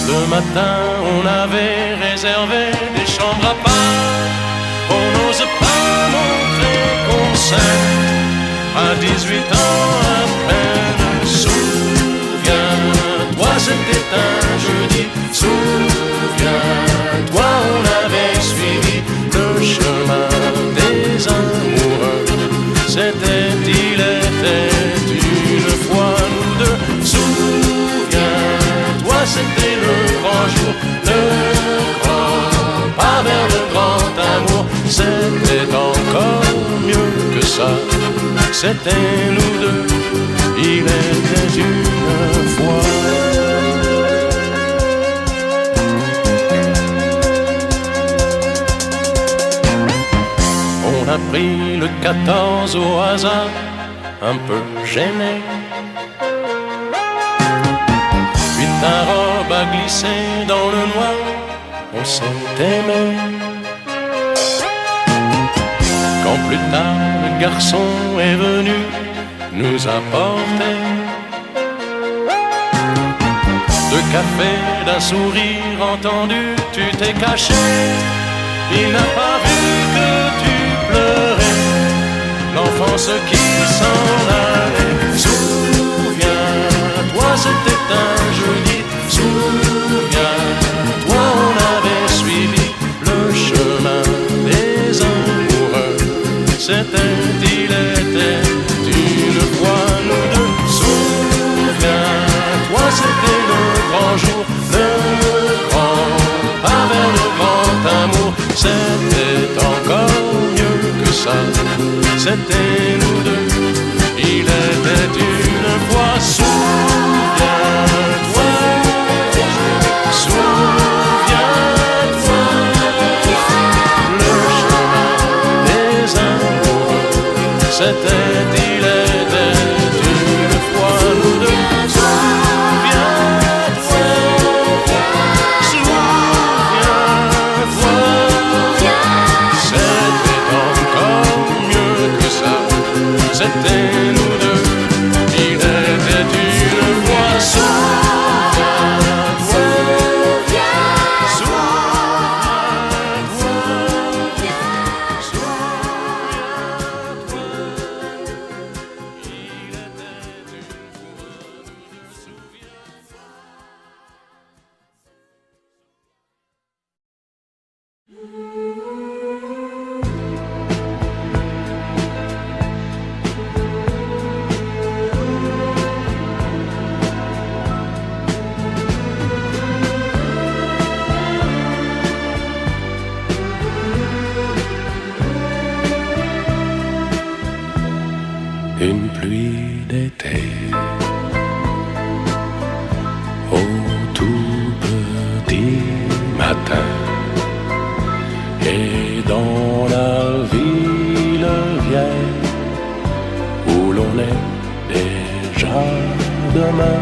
Le matin, on avait réservé des chambres à part. On n'ose pas montrer qu'on s'aime à 18 ans à peine. Souviens-toi, c'était un jeudi. Souviens-toi, on avait suivi le chemin des amoureux. C'était, il était une fois nous deux. Souviens-toi, c'était le grand jour, le grand pas vers le grand amour. C'était encore mieux que ça. C'était nous deux, il était une fois. On a pris le 14 au hasard, un peu gêné. Puis ta robe a glissé dans le noir, on s'est aimé. Quand plus tard le garçon est venu nous apporter de café, d'un sourire entendu, tu t'es caché. Il n'a pas vu que tu pleurais, l'enfance qui s'en allait. Souviens-toi, c'était un jeudi. C'était, il était une fois nous deux. Souviens-toi, c'était le grand jour, le grand, avec le grand amour. C'était encore mieux que ça, c'était nous deux. Il était une fois, souviens-toi, souviens-toi, le chemin des amours. C'était, il était une fois nous deux. Souviens-toi, souviens-toi, c'était encore mieux que ça, c'était nous deux. Il était une fois, souviens-toi, une pluie d'été au tout petit matin, et dans la ville vieille où l'on est déjà demain,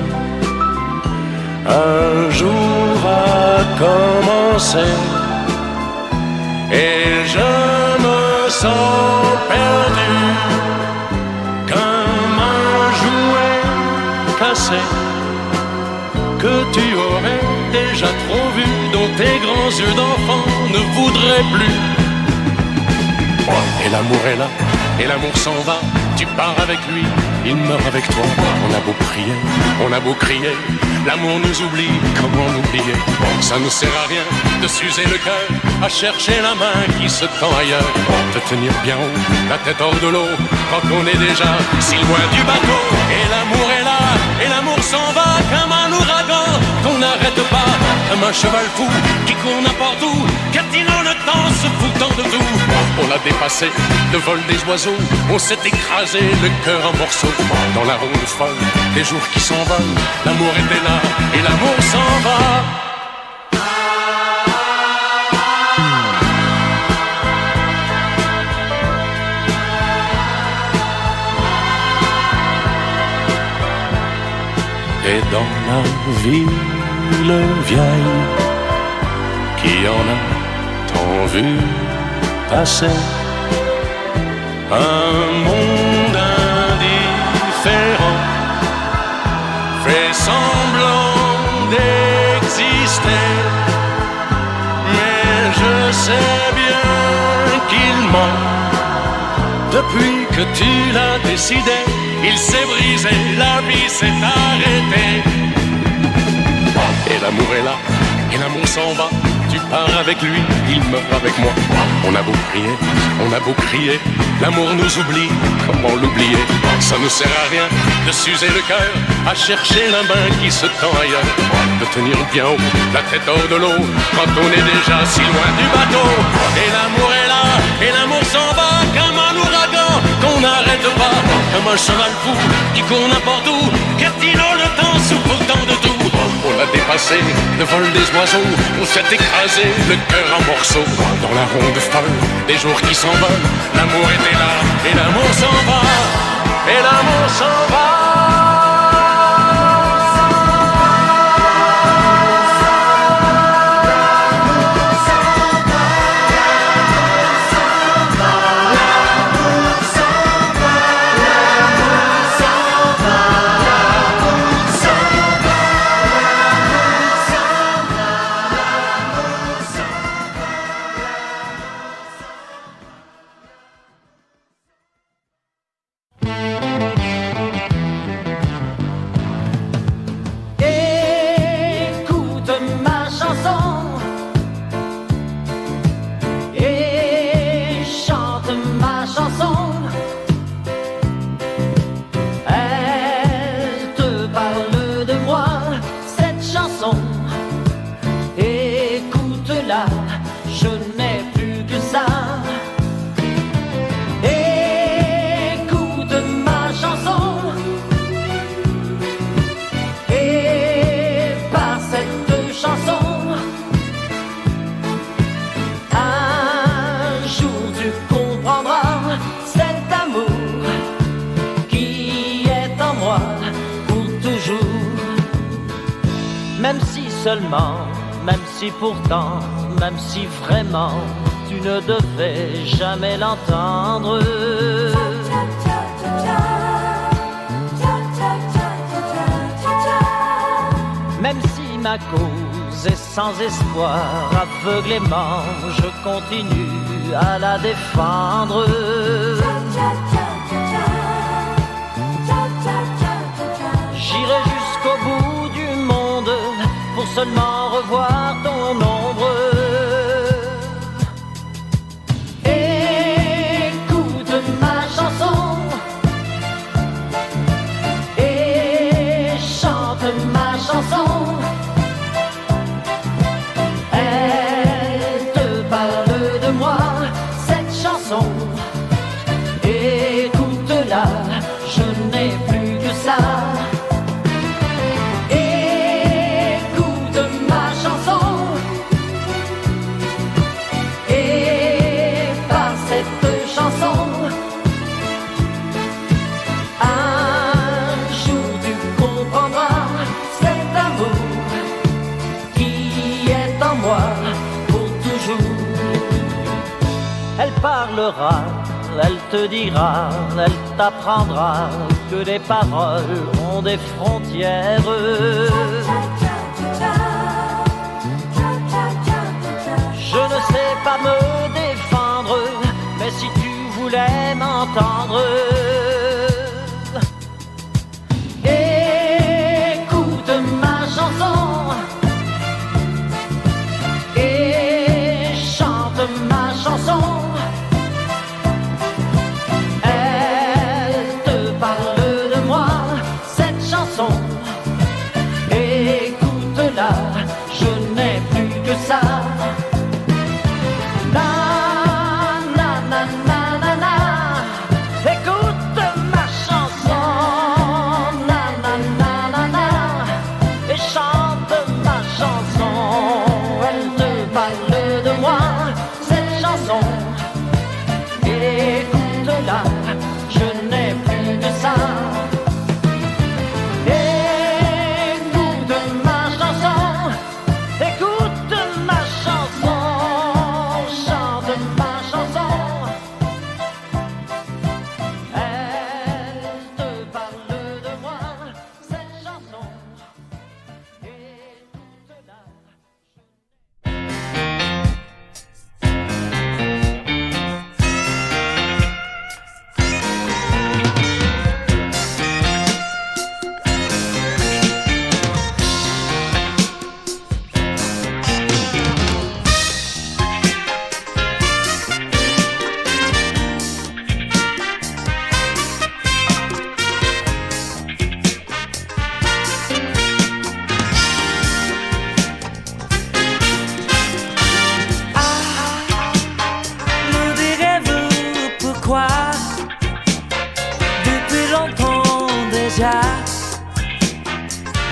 un jour a commencé et je me sens perdu comme un jouet cassé que tu aurais déjà trop vu, dont tes grands yeux d'enfant ne voudraient plus. Et l'amour est là, et l'amour s'en va. Tu pars avec lui, il meurt avec toi. On a beau prier, on a beau crier, l'amour nous oublie, comment l'oublier? Ça ne sert à rien de s'user le cœur à chercher la main qui se tend ailleurs. Te tenir bien haut, la tête hors de l'eau, quand on est déjà si loin du bateau. Et l'amour est là, et l'amour s'en va comme un ouragan qu'on n'arrête pas, comme un cheval fou qui court n'importe où, captivant le temps, se foutant de tout. On l'a dépassé, le vol des oiseaux, on s'est écrasé le cœur en morceaux. Dans la ronde folle, des jours qui s'envolent, l'amour était là, et l'amour s'en va. Et dans la ville vieille, qui en a tant vu passer, un monde indifférent fait semblant d'exister, mais je sais bien qu'il ment. Depuis que tu l'as décidé, il s'est brisé, la vie s'est arrêtée. Et l'amour est là, et l'amour s'en va. Tu pars avec lui, il meurt avec moi. On a beau prier, on a beau crier, l'amour nous oublie, comment l'oublier? Ça ne sert à rien de s'user le cœur à chercher la main qui se tend ailleurs. De tenir bien haut, la tête hors de l'eau, quand on est déjà si loin du bateau. Et l'amour est là, et l'amour s'en va comme un ouragan qu'on n'arrête pas, comme un cheval fou qui court n'importe où, captivant le temps, souffrant de tout. On a dépassé le vol des oiseaux, on s'est écrasé le cœur en morceaux. Dans la ronde folle, des jours qui s'envolent, l'amour était là, et l'amour s'en va, et l'amour s'en va. seulement, même si pourtant, même si vraiment, tu ne devais jamais l'entendre. Même si ma cause est sans espoir, aveuglément, je continue à la défendre. J'irai jusqu'au bout du monde pour seulement revoir ton ombre. Écoute ma chanson et chante ma chanson. Elle te parle de moi, cette chanson. Écoute-la, je n'ai plus que ça. Elle parlera, elle te dira, elle t'apprendra que les paroles ont des frontières. Je ne sais pas me défendre, mais si tu voulais m'entendre, écoute ma chanson et chante ma chanson. Écoute-la, je n'ai plus que ça. Na na na na na na. Écoute ma chanson. Na na na na na. Et chante ma chanson. Elle te parle de moi, cette chanson. Écoute-la, je n'ai plus que ça.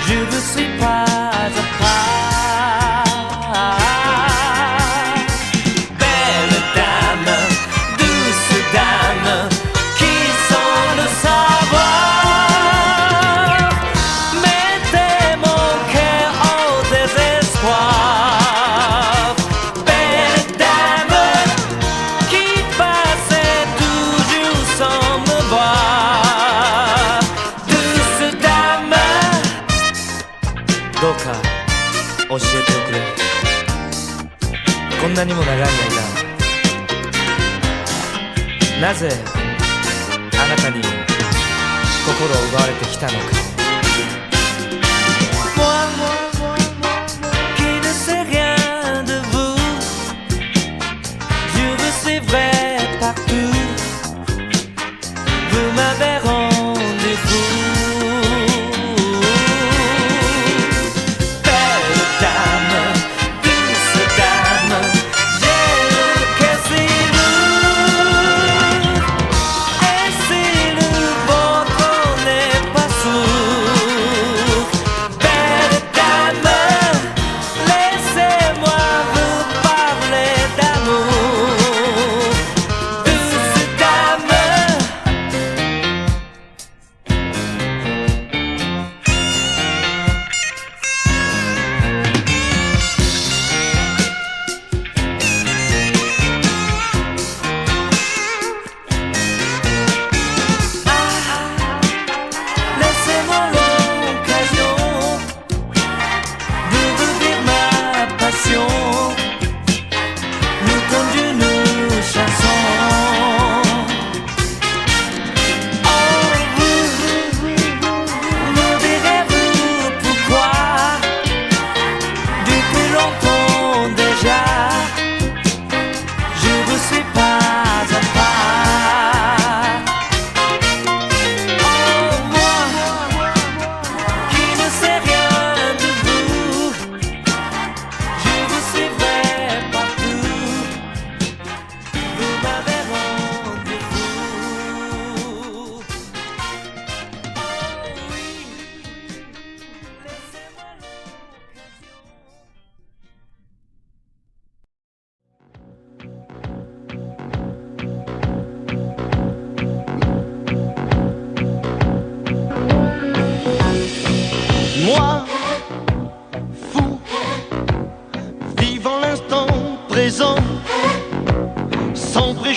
Je ne suis pas à part. Belle dame, douce dame, qui sont le savoir, mettez mon cœur au désespoir. Belle dame, qui passait toujours sans me voir. Douce dame, どうか教えておくれ。こんなにも長い間、なぜあなたに心を奪われてきたのか。Moi, qui ne sais rien de vous, je vous suivrai partout. Vous m'avez rendu fou. Soon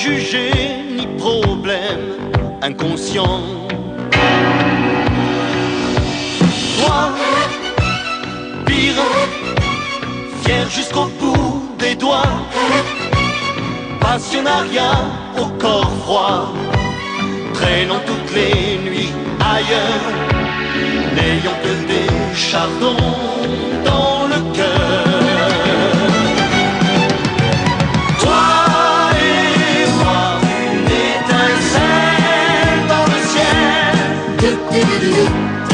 préjugés ni problème inconscient. Toi, pire, fier jusqu'au bout des doigts, passionnariat au corps froid, traînant toutes les nuits ailleurs, n'ayant que des chardons dans le cœur. Toi et moi, une étincelle dans le ciel,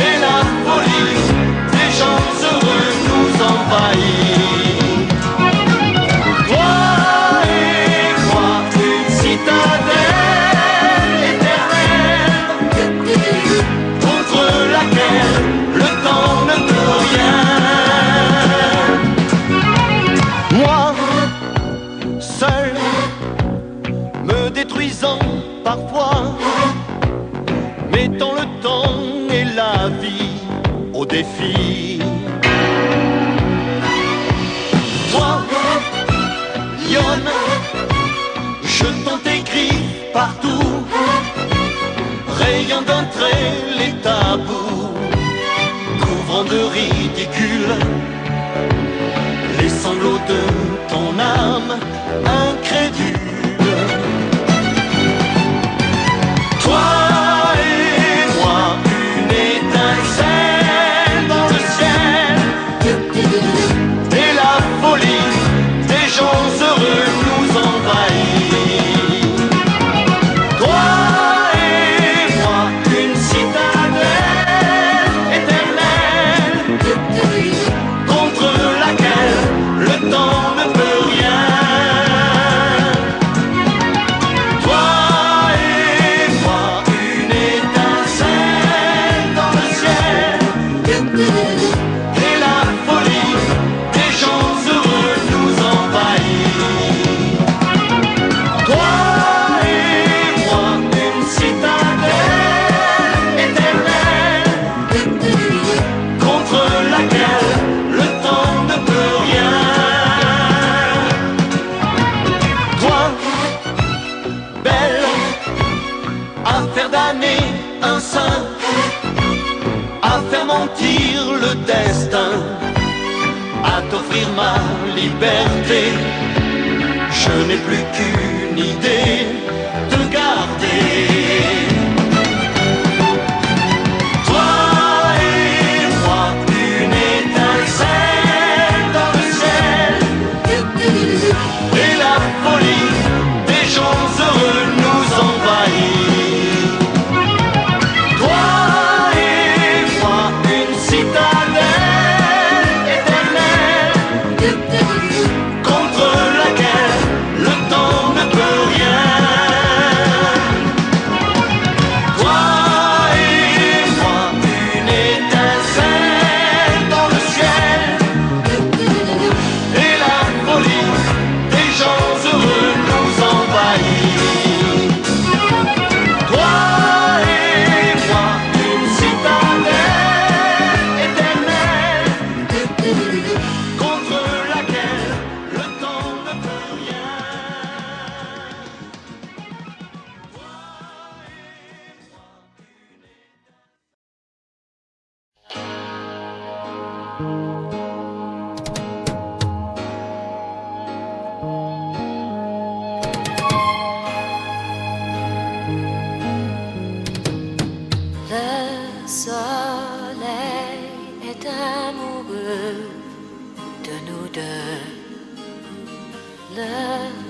et la folie des gens heureux nous envahit. Toi et moi, une citadelle éternelle, contre laquelle le temps ne peut rien. Moi, seul, me détruisant parfois, mettant le temps et la vie au défi. Toi, lionne, jetant tes cris partout, rayant d'un trait les tabous, couvrant de ridicule les sanglots de ton âme incrédule. Toi et moi, une étincelle dans le ciel, et la folie des gens heureux nous envahit. Toi et moi, une citadelle éternelle, contre laquelle le temps ne peut rien. Toi et moi, une étincelle dans le ciel, et la folie des gens heureux nous envahit. Toi et moi, une citadelle éternelle, contre laquelle le temps ne peut rien. Toi, belle, à faire damner un saint, à faire mentir le destin, à t'offrir ma liberté. Je n'ai plus qu'une idée, te garder. Toi et moi, une étincelle dans le ciel, et la folie des gens heureux nous envahit. Toi et moi, une citadelle éternelle, contre laquelle le temps ne peut rien. Toi et moi, une étincelle dans le ciel, et la folie des gens heureux nous envahit. Toi et moi, une citadelle éternelle, contre laquelle le temps ne peut rien. Le soleil est amoureux de nous deux. Le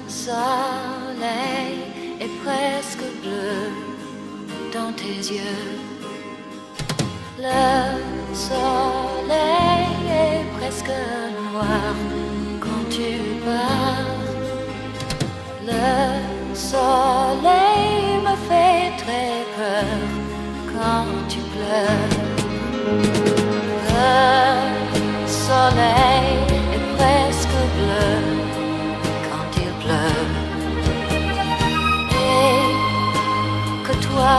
soleil est presque bleu dans tes yeux. Le soleil est presque noir quand tu pars. Le soleil me fait très peur quand tu pleures. Le soleil est presque bleu quand il pleut. Et que toi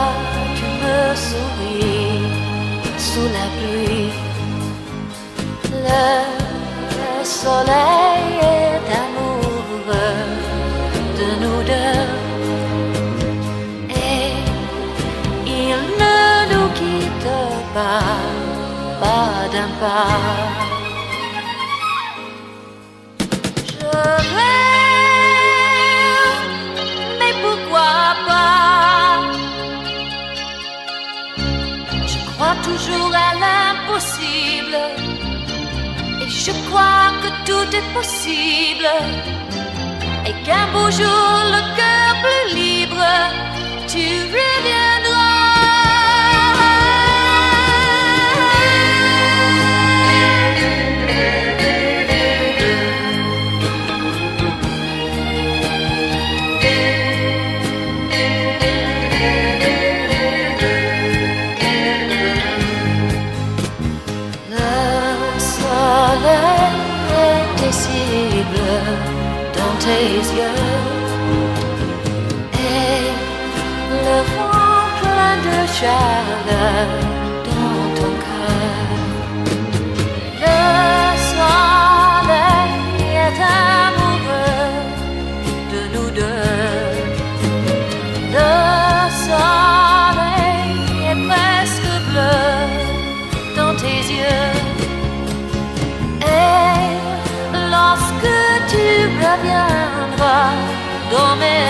tu me souris sous la pluie. Le soleil est amoureux de nous deux. pas, pas d'un pas. Je rêve, mais pourquoi pas? Je crois toujours à l'impossible, et je crois que tout est possible, et qu'un beau jour le cœur plus libre, tu reviendras. Dans tes yeux et le vent plein de chaleur dans ton cœur. Le soleil est amoureux de nous deux. Le soleil est presque bleu dans tes yeux. Et lorsque tu reviendras dans mes